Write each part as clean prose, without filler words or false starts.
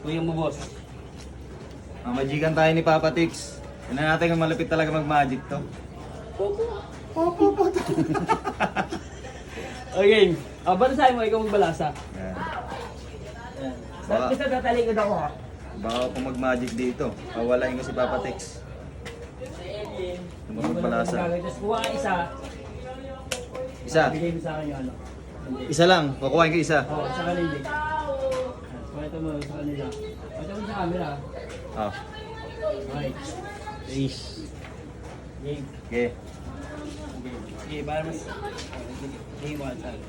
Kuya mo, boss. Mamajikan tayo ni Papa Tix. Tignan natin kung malapit talaga mag-magic to. Okay. Balasahin mo, ikaw magbalasa. Yan. Ayan. Baka- Basta tatalikod ako ha. Baka kung mag-magic dito, pawalain ko si Papa Tix. Magbalasa. Tapos kuha ka isa. Isa. Bigay mo sa akin yung ano. Isa lang. Kukuhain ko isa. Oo, sa kanila. Pakita mo sa kanila. Pakita mo sa camera. Oh. Okay. Ish. Game. Okay. Game. Okay, para mas... Game one time.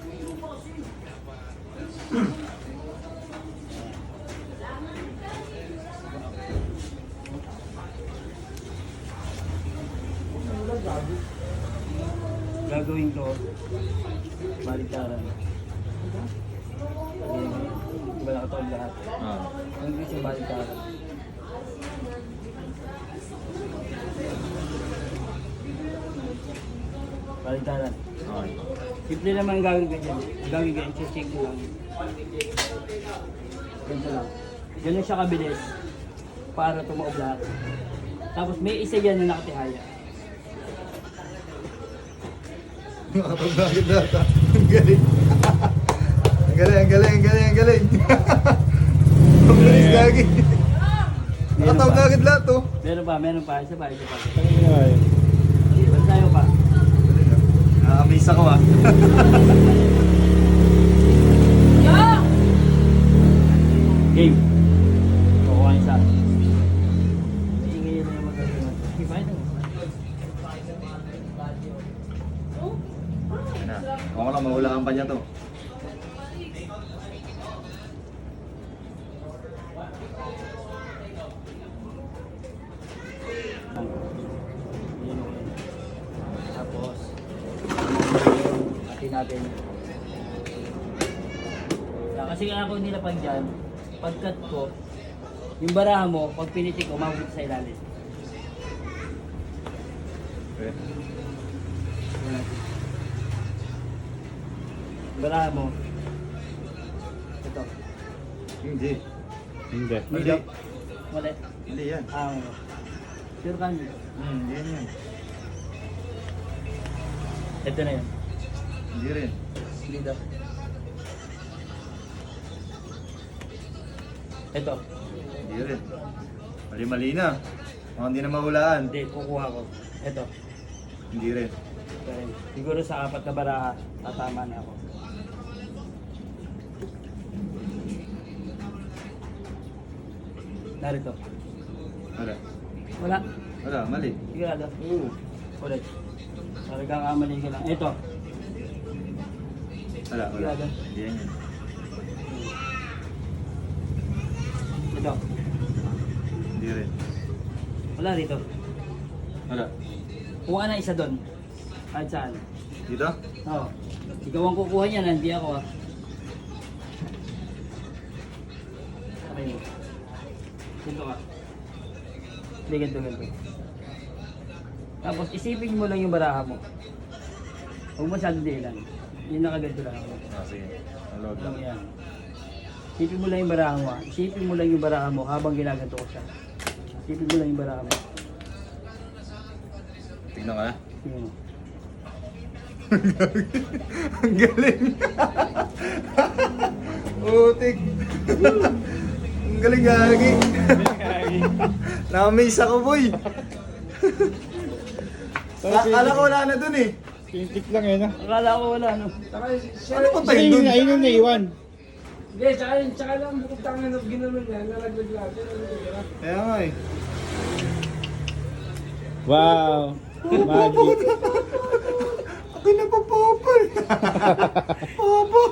Gagawin ko baliktaran. Diba nakatawag lahat? Ah. Ang gusto yung baliktaran. Baliktaran. Okay. Simple naman ang gagawin ko dyan. Ang gagawin ko, check mo lang. Ganito lang. Ganun siya kabilis para tumaob lahat. Tapos may isa yan na nakatihaya. Nakapag-bagit lahat ah. Ang galing. Ang galing, ang galing, ang galing, ang galing. Ang galing, gagi. Nakatawag agad lahat oh. Meron pa. Isa pa. Bansayo pa. Nakamiss ako ah. Game. Kukuha isa. Iingay yun na magkakaroon. Okay, fine. Yan na. Ako lang, mahulaan pa niya to. Tapos, atin natin. Kasi kaya ako nilapag dyan, pagkat ko, yung baraha mo, pag pinitik ko, mabot sa ilalim. Okay. Baraha mo. Ito. Hindi. Hindi. Hindi. Mali. Hindi yan. Wala. Sure ka nyo. Hindi yan. Ito na yun. Hindi rin. Hindi daw. Ito. Hindi rin. Mali-mali na. Mga hindi na mahulaan. Hindi, kukuha ko. Ito. Hindi rin. Ito rin. Siguro sa 4 na baraha, tatama na ako. Narito. Wala. Wala. Wala, mali. Sigurado. Ulit. Talagang kamali ka lang. Ito. Wala, wala. Sigurado. Hindi yan yan. Ito. Hindi rin. Wala rito. Wala. Kuha na isa doon. Kahit saan. Dito? Oo. Ikaw ang kukuha niyan, hindi ako ah. Okay mo. Ganito ka. Hindi, ganito. Tapos isipin mo lang yung baraha mo. Huwag masyadong diilan. Yung nakaganto lang ako. Ah, sige. Ang load Alam lang. mo yan. Isipin mo lang yung baraha mo. Isipin mo lang yung baraha mo habang ginaganto ko siya. Isipin mo lang yung baraha mo. Tignan ka na. Tingnan mo. Ang galing. Utik. Ang galing gagi. Nakamiss ako boy. Akala ko wala na dun eh. Pintik lang eh, no? Akala ko wala no. Ano pa tayo dun? Ayun yung naiwan. Hindi, tsaka lang bukod tangan of ginanon yan, nalaglag lahat. Kaya nga eh. Wow. Magic. Akin na pa papa. Papa.